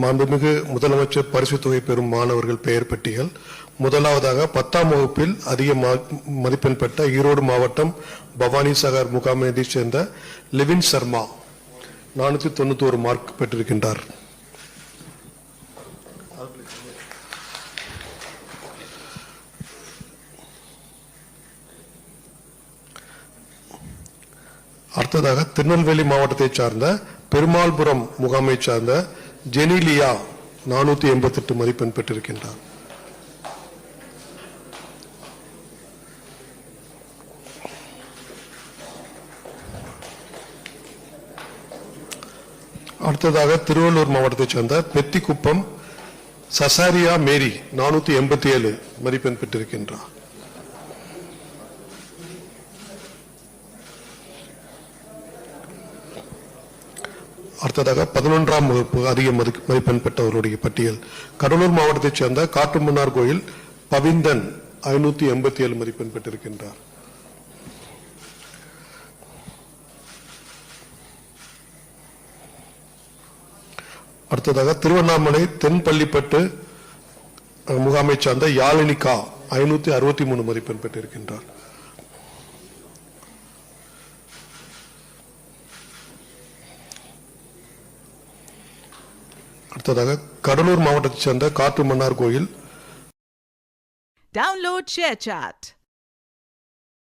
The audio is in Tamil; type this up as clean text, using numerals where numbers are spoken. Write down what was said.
மாண்புமிகு முதலமைச்சர் பரிசு தொகை பெறும் மாணவர்கள் பெயர் பட்டியல். முதலாவதாக 10ஆம் வகுப்பில் அதிக மதிப்பெண் பெற்ற ஈரோடு மாவட்டம் பவானி சாகர் முகாமையைச் சேர்ந்த லிவின் சர்மா 491 மார்க் பெற்றிருக்கின்றார். அடுத்ததாக திருநெல்வேலி மாவட்டத்தைச் சார்ந்த பெருமாள்புரம் முகாமைச் சார்ந்த ஜெனிலியா 488 மதிப்பெண் பெற்றிருக்கின்றார். அடுத்ததாக திருவள்ளூர் மாவட்டத்தைச் சேர்ந்த பெத்திக்குப்பம் சசாரியா மேரி 487 மதிப்பெண் பெற்றிருக்கின்றார். அடுத்ததாக 11ஆம் வகுப்பு அதிக மதிப்பெண் பெற்றவர்களுடைய பட்டியல். கடலூர் மாவட்டத்தைச் சேர்ந்த காட்டுமன்னார் கோயில் பவிந்தன் 587 மதிப்பெண் பெற்றிருக்கின்றார். அடுத்ததாக திருவண்ணாமலை தென்பள்ளிப்பட்டு முகாமைச் சார்ந்த யாழினிகா 563 மதிப்பெண் பெற்றிருக்கின்றார். அடுத்ததாக கடலூர் மாவட்டத்தைச் சேர்ந்த காட்டுமன்னார் கோயில். Download ShareChat.